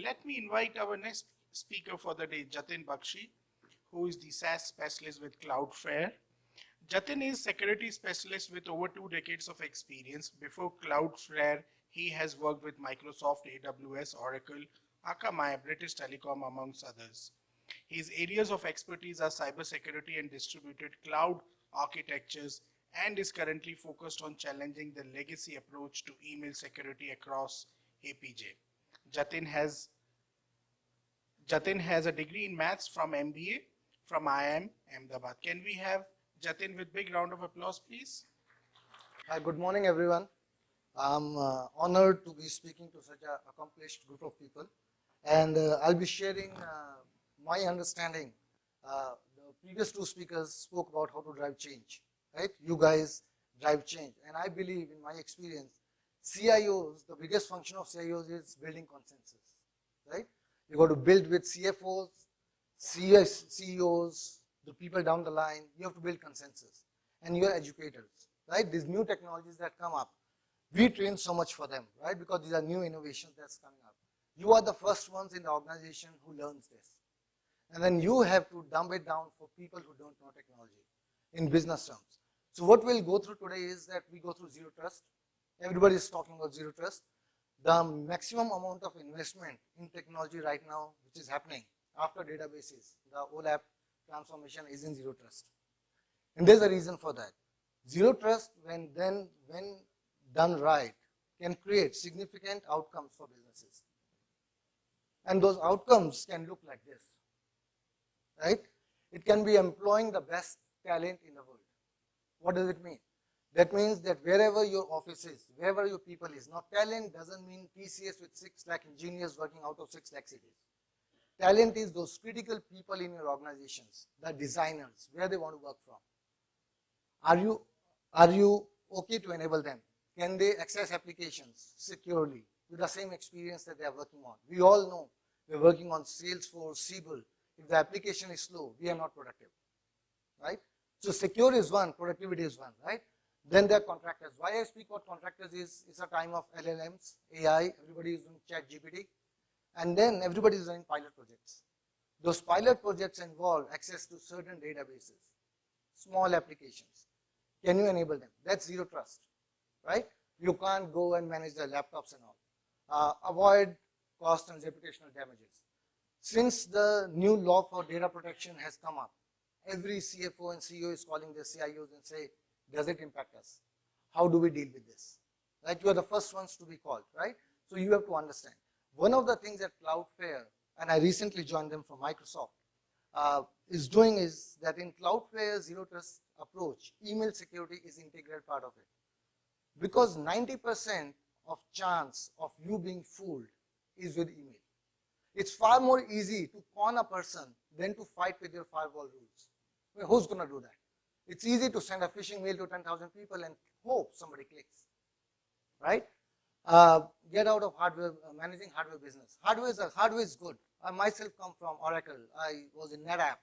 let me invite our next speaker for the day, Jatin Bakshi, who is the SaaS specialist with Cloudflare. Jatin is security specialist with over 2 decades of experience. Before Cloudflare, he has worked with Microsoft, AWS, Oracle, 𝗕𝗂𝐷𝐼, British Telecom, amongst others. His areas of expertise are cybersecurity and distributed cloud architectures, and is currently focused on challenging the legacy approach to email security across APJ. Jatin has a degree in maths from MBA from IIM Ahmedabad. Can we have Jatin with big round of applause, please? Hi, good morning, everyone. I'm honored to be speaking to such an accomplished group of people, and I'll be sharing my understanding. The previous 2 speakers spoke about how to drive change, right? You guys drive change, and I believe, in my experience, CIOs, the biggest function of CIOs is building consensus, right? You got to build with CFOs, CEOs, the people down the line. You have to build consensus, and you're educators, right? These new technologies that come up, we train so much for them, right? Because these are new innovations that's coming up. You are the first ones in the organization who learns this, and then you have to dumb it down for people who don't know technology in business terms. So what we'll go through today is that we go through zero trust. Everybody is talking about zero trust. The maximum amount of investment in technology right now, which is happening after databases, the OLAP transformation, is in zero trust. And there's a reason for that. Zero trust, when done right, can create significant outcomes for businesses. And those outcomes can look like this, right? It can be employing the best talent in the world. What does it mean? That means that wherever your office is, wherever your people is. Now, talent doesn't mean TCS with 6 lakh engineers working out of 6 lakh cities. Talent is those critical people in your organizations, the designers, where they want to work from. Are you okay to enable them? Can they access applications securely with the same experience that they are working on? We all know we're working on Salesforce, Siebel. If the application is slow, we are not productive, right? So secure is one, productivity is one, right? Then there are contractors. Why I speak about contractors is it's a time of LLMs, AI, everybody is doing ChatGPT, and then everybody is doing pilot projects. Those pilot projects involve access to certain databases, small applications. Can you enable them? That's zero trust, right? You can't go and manage their laptops and all. Avoid cost and reputational damages. Since the new law for data protection has come up, every CFO and CEO is calling their CIOs and say, does it impact us? How do we deal with this? Right? You are the first ones to be called, right? So you have to understand. One of the things that Cloudflare, and I recently joined them from Microsoft, is doing is that in Cloudflare's zero trust approach, email security is an integral part of it. Because 90% of chance of you being fooled is with email. It's far more easy to con a person than to fight with your firewall rules. Well, who's going to do that? It's easy to send a phishing mail to 10,000 people and hope somebody clicks, right? Get out of hardware, managing hardware business. Hardware is good. I myself come from Oracle. I was in NetApp,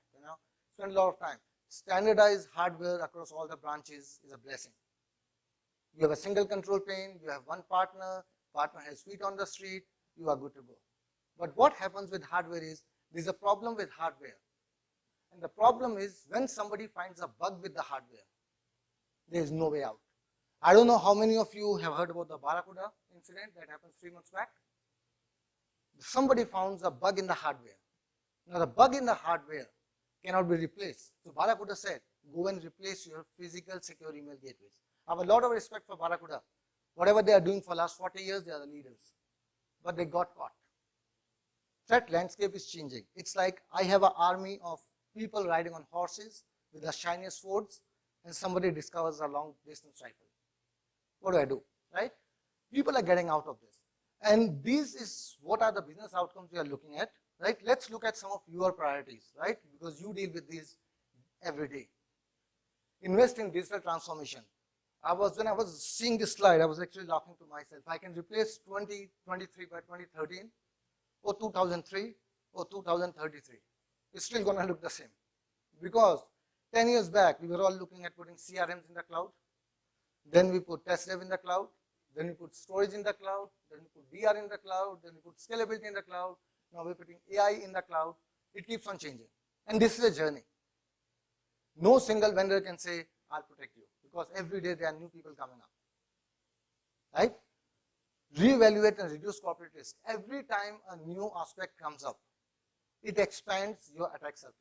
spent a lot of time. Standardized hardware across all the branches is a blessing. You have a single control plane, you have one partner has feet on the street, you are good to go. But what happens with hardware is, there's a problem with hardware. And the problem is, when somebody finds a bug with the hardware, there is no way out. I don't know how many of you have heard about the Barracuda incident that happened 3 months back. Somebody found a bug in the hardware. Now the bug in the hardware cannot be replaced. So Barracuda said, go and replace your physical secure email gateways. I have a lot of respect for Barracuda. Whatever they are doing for the last 40 years, they are the leaders. But they got caught. Threat landscape is changing. It's like I have an army of people riding on horses with the shiniest swords, and somebody discovers a long distance rifle. What do? Right? People are getting out of this. And this is what are the business outcomes we are looking at, right? Let's look at some of your priorities, right? Because you deal with these every day. Invest in digital transformation. When I was seeing this slide, I was actually laughing to myself. I can replace 2023 by 2013, or 2003, or 2033. It's still going to look the same. Because 10 years back, we were all looking at putting CRMs in the cloud. Then we put TestDev in the cloud. Then we put storage in the cloud. Then we put DR in the cloud. Then we put scalability in the cloud. Now we're putting AI in the cloud. It keeps on changing. And this is a journey. No single vendor can say, I'll protect you, because every day there are new people coming up. Right? Reevaluate and reduce corporate risk. Every time a new aspect comes up, it expands your attack surface.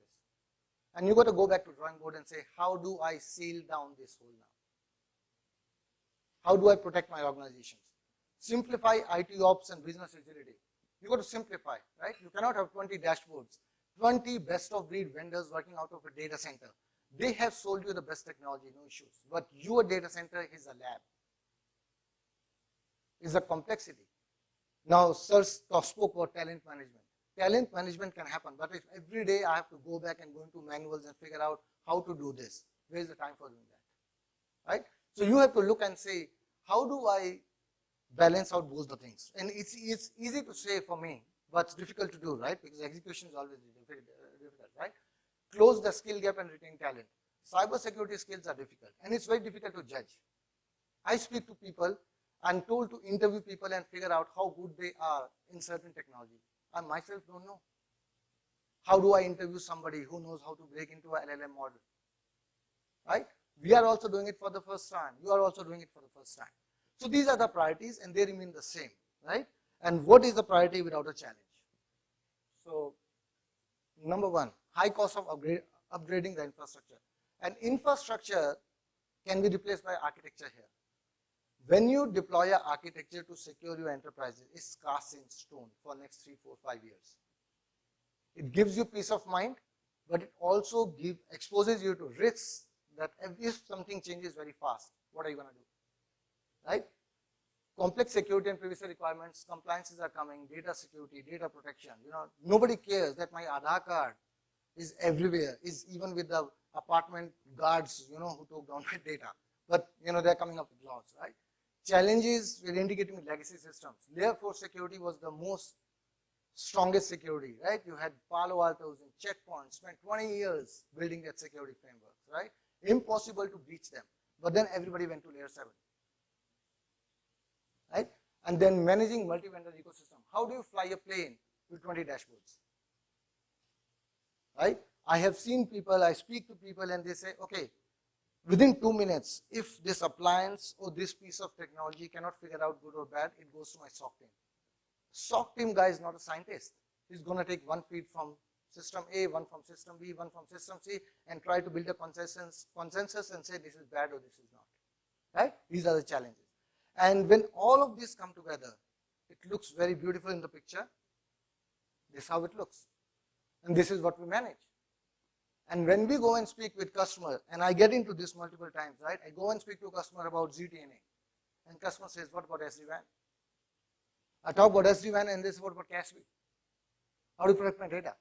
And you got to go back to drawing board and say, how do I seal down this hole now? How do I protect my organizations? Simplify IT ops and business agility. You got to simplify, right? You cannot have 20 dashboards, 20 best of breed vendors working out of a data center. They have sold you the best technology, no issues. But your data center is a lab. Is a complexity. Now, Sir spoke about talent management. Talent management can happen, but if every day I have to go back and go into manuals and figure out how to do this, where is the time for doing that, right? So you have to look and say, how do I balance out both the things? And it's easy to say for me, but it's difficult to do, right? Because execution is always difficult, right? Close the skill gap and retain talent. Cybersecurity skills are difficult, and it's very difficult to judge. I speak to people. I'm told to interview people and figure out how good they are in certain technology. I myself don't know. How do I interview somebody who knows how to break into an LLM model? Right? We are also doing it for the first time. You are also doing it for the first time. So these are the priorities and they remain the same, right? And what is the priority without a challenge? So, number one, high cost of upgrading the infrastructure. And infrastructure can be replaced by architecture here. When you deploy an architecture to secure your enterprises, it's cast in stone for next 3, 4, 5 years. It gives you peace of mind, but it also exposes you to risks that if something changes very fast, what are you going to do? Right? Complex security and privacy requirements, compliances are coming, data security, data protection. Nobody cares that my Aadhaar card is everywhere, is even with the apartment guards, who took down my data. But, they're coming up with laws, right? Challenges with integrating with legacy systems. Layer 4 security was the most strongest security, right? You had Palo Altos and checkpoints, spent 20 years building that security framework, right? Impossible to breach them. But then everybody went to layer 7, right? And then managing multi-vendor ecosystem. How do you fly a plane with 20 dashboards, right? I have seen people, I speak to people and they say, okay, within 2 minutes, if this appliance or this piece of technology cannot figure out good or bad, it goes to my SOC team. SOC team guy is not a scientist. He's going to take one feed from system A, one from system B, one from system C, and try to build a consensus and say this is bad or this is not. Right? These are the challenges. And when all of these come together, it looks very beautiful in the picture. This is how it looks. And this is what we manage. And when we go and speak with customer, and I get into this multiple times, right? I go and speak to a customer about ZTNA, and customer says, what about SD-WAN? I talk about SD-WAN and this is what about CASB? How do you protect my data?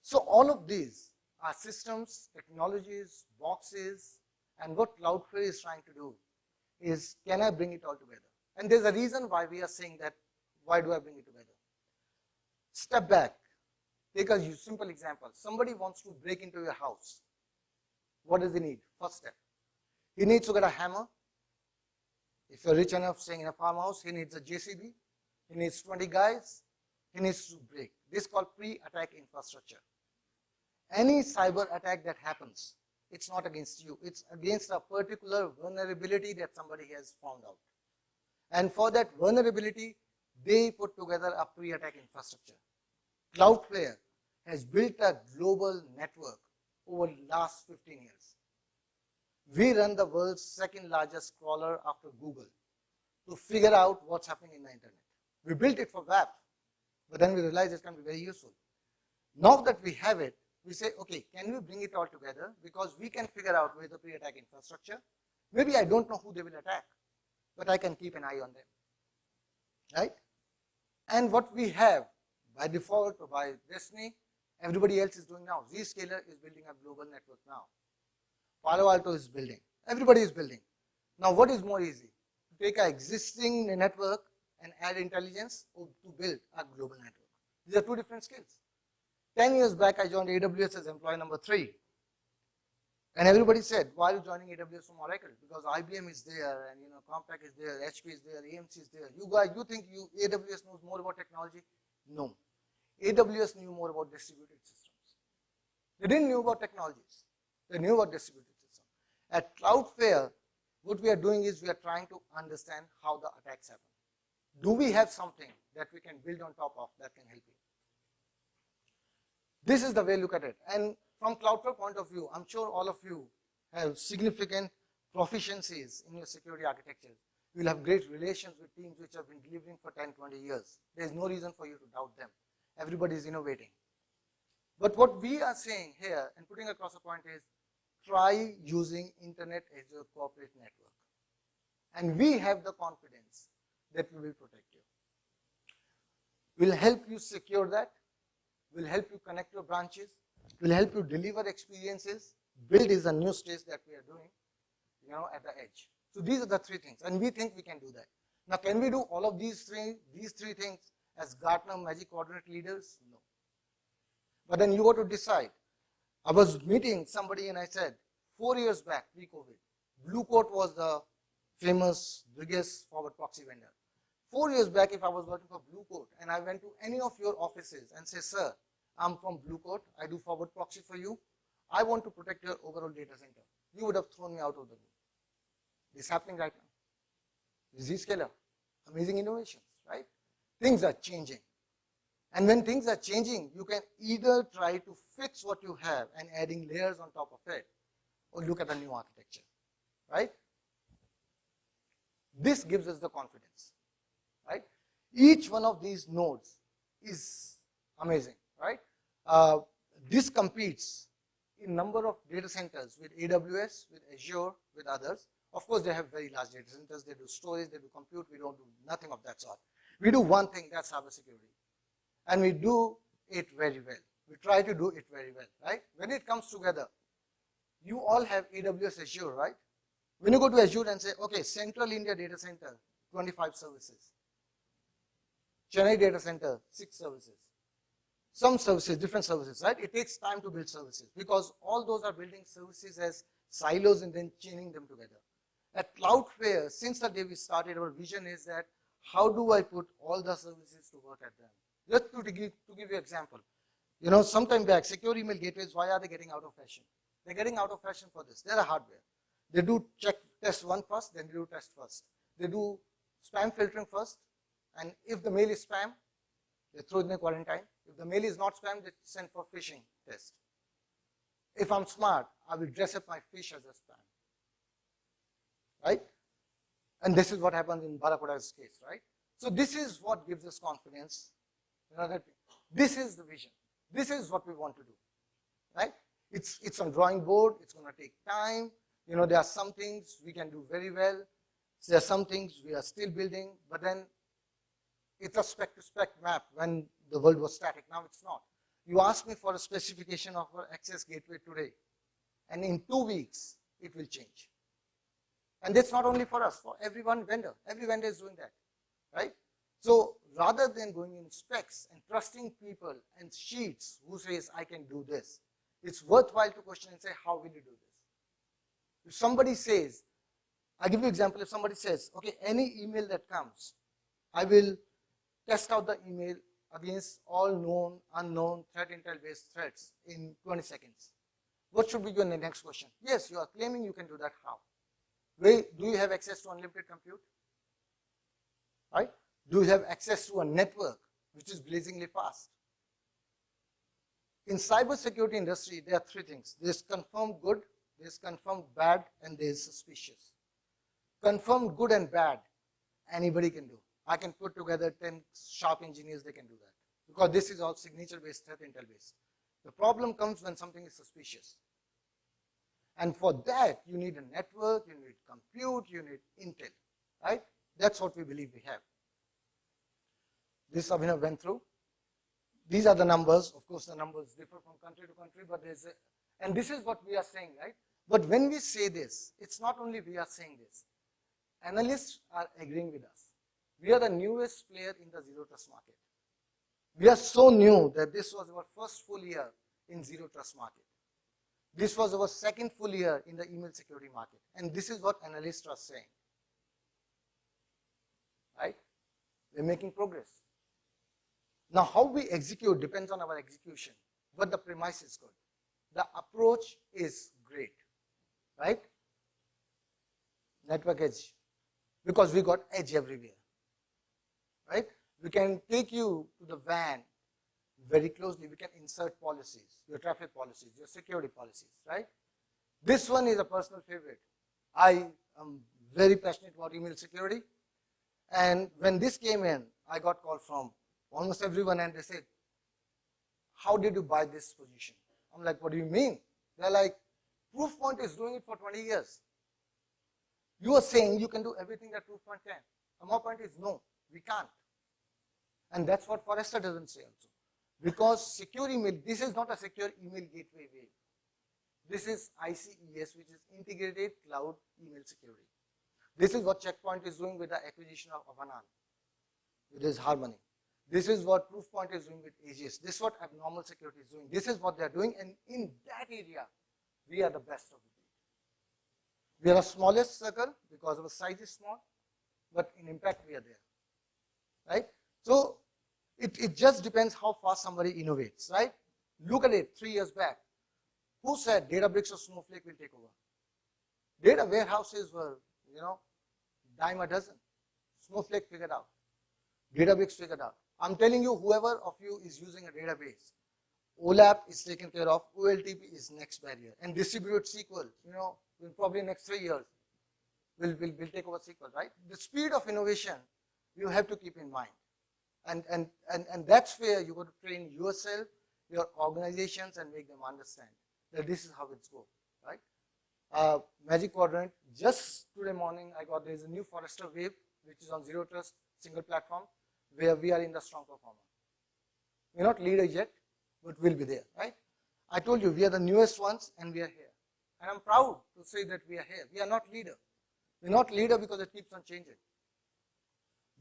So all of these are systems, technologies, boxes, and what Cloudflare is trying to do is, can I bring it all together? And there's a reason why we are saying that, why do I bring it together? Step back. Take a simple example. Somebody wants to break into your house. What does he need? First step. He needs to get a hammer. If you're rich enough, staying in a farmhouse, he needs a JCB. He needs 20 guys. He needs to break. This is called pre-attack infrastructure. Any cyber attack that happens, it's not against you. It's against a particular vulnerability that somebody has found out. And for that vulnerability, they put together a pre-attack infrastructure. Cloudflare has built a global network over the last 15 years. We run the world's second largest crawler after Google to figure out what's happening in the internet. We built it for WAP, but then we realized it can be very useful. Now that we have it, we say, okay, can we bring it all together? Because we can figure out where the pre-attack infrastructure. Maybe I don't know who they will attack, but I can keep an eye on them, right? And what we have, by default or by destiny, everybody else is doing now. Zscaler is building a global network now. Palo Alto is building. Everybody is building. Now what is more easy? To take an existing network and add intelligence, or to build a global network. These are two different skills. 10 years back, I joined AWS as employee number 3. And everybody said, why are you joining AWS from Oracle? Because IBM is there, and Compaq is there, HP is there, AMC is there. You guys, you think AWS knows more about technology? No. AWS knew more about distributed systems. They didn't know about technologies. They knew about distributed systems. At Cloudflare, what we are doing is we are trying to understand how the attacks happen. Do we have something that we can build on top of that can help you? This is the way to look at it. And from Cloudflare point of view, I'm sure all of you have significant proficiencies in your security architecture. You will have great relations with teams which have been delivering for 10, 20 years. There is no reason for you to doubt them. Everybody is innovating. But what we are saying here and putting across a point is try using Internet as your corporate network. And we have the confidence that we will protect you. We'll help you secure that. We'll help you connect your branches. We'll help you deliver experiences. Build is a new stage that we are doing, at the edge. So these are the three things, and we think we can do that. Now, can we do all of these three things as Gartner Magic Quadrant leaders? No. But then you got to decide. I was meeting somebody and I said, 4 years back, pre-COVID, Blue Coat was the famous, biggest forward proxy vendor. 4 years back, if I was working for Blue Coat and I went to any of your offices and say, sir, I'm from Blue Coat, I do forward proxy for you, I want to protect your overall data center, you would have thrown me out of the room. This is happening right now. Zscaler, amazing innovations, right? Things are changing. And when things are changing, you can either try to fix what you have and adding layers on top of it, or look at a new architecture, right? This gives us the confidence, right? Each one of these nodes is amazing, right? This competes in number of data centers with AWS, with Azure, with others. Of course, they have very large data centers. They do storage, they do compute. We don't do nothing of that sort. We do one thing, that's cybersecurity. And we do it very well. We try to do it very well, right? When it comes together, you all have AWS Azure, right? When you go to Azure and say, okay, Central India data center, 25 services. Chennai data center, 6 services. Some services, different services, right? It takes time to build services because all those are building services as silos and then chaining them together. At Cloudflare, since the day we started, our vision is that how do I put all the services to work at them? Just to give you an example, sometime back, secure email gateways, why are they getting out of fashion? They're getting out of fashion for this. They're a hardware. They do test 1 first, then they do test first. They do spam filtering first, and if the mail is spam, they throw it in a quarantine. If the mail is not spam, they send for phishing test. If I'm smart, I will dress up my fish as a spam. Right? And this is what happens in Barracuda's case, right? So this is what gives us confidence. That this is the vision. This is what we want to do, right? It's on drawing board. It's going to take time. There are some things we can do very well. There are some things we are still building, but then it's a spec-to-spec map when the world was static. Now it's not. You ask me for a specification of our access gateway today, and in 2 weeks, it will change. And that's not only for us, for every vendor. Every vendor is doing that, right? So rather than going in specs and trusting people and sheets who says, I can do this, it's worthwhile to question and say, how will you do this? If somebody says, I'll give you an example, if somebody says, okay, any email that comes, I will test out the email against all known, unknown, threat intel-based threats in 20 seconds. What should be your next question? Yes, you are claiming you can do that. How? Do you have access to unlimited compute? Right? Do you have access to a network which is blazingly fast? In cybersecurity industry, there are 3 things. There's confirmed good, there's confirmed bad, and there's suspicious. Confirmed good and bad, anybody can do. I can put together 10 sharp engineers, they can do that. Because this is all signature-based, threat intel-based. The problem comes when something is suspicious. And for that, you need a network, you need compute, you need intel, right? That's what we believe we have. This Abhinav went through. These are the numbers. Of course, the numbers differ from country to country, but and this is what we are saying, right? But when we say this, it's not only we are saying this. Analysts are agreeing with us. We are the newest player in the zero trust market. We are so new that this was our first full year in zero trust market. This was our second full year in the email security market. And this is what analysts are saying. Right? We're making progress. Now, how we execute depends on our execution, but the premise is good. The approach is great, right? Network edge, because we got edge everywhere, right? We can take you to the WAN very closely. We can insert policies, your traffic policies, your security policies, right? This one is a personal favorite. I am very passionate about email security. And when this came in, I got call from almost everyone, and they said, how did you buy this position? I'm like, what do you mean? They're like, Proofpoint is doing it for 20 years. You are saying you can do everything that Proofpoint can. And my point is, no, we can't. And that's what Forrester doesn't say also. Because secure email, this is not a secure email gateway way. This is ICES, which is Integrated Cloud Email Security. This is what Check Point is doing with the acquisition of Avanan, with his Harmony. This is what Proofpoint is doing with Aegis. This is what Abnormal Security is doing. This is what they're doing, and in that area, we are the best of the breed. We are the smallest circle because our size is small, but in impact we are there, right? So it just depends how fast somebody innovates, right? Look at it 3 years back. Who said Databricks or Snowflake will take over? Data warehouses were, dime a dozen. Snowflake figured out. Databricks figured out. I'm telling you, whoever of you is using a database, OLAP is taken care of, OLTP is next barrier. And distributed SQL, in probably next 3 years, will take over SQL, right? The speed of innovation, you have to keep in mind. And that's where you got to train yourself, your organizations, and make them understand that this is how it's go, right? Magic Quadrant, just today morning, there's a new Forrester Wave, which is on Zero Trust, single platform, where we are in the strong performer. We're not leader yet, but we'll be there, right? I told you, we are the newest ones, and we are here. And I'm proud to say that we are here. We are not leader. We're not leader because it keeps on changing.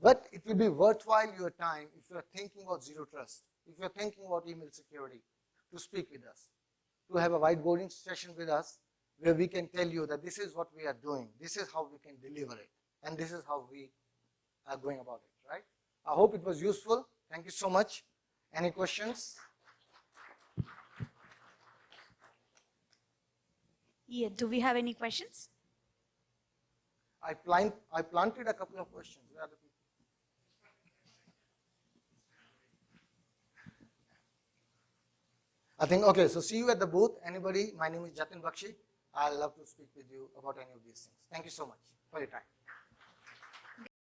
But it will be worthwhile your time if you are thinking about Zero Trust, if you are thinking about email security, to speak with us, to have a whiteboarding session with us, where we can tell you that this is what we are doing, this is how we can deliver it, and this is how we are going about it, right? I hope it was useful. Thank you so much. Any questions? Yeah, do we have any questions? I planted a couple of questions. Where are the people? I think, okay, so see you at the booth. Anybody? My name is Jatin Bakshi. I'd love to speak with you about any of these things. Thank you so much for your time.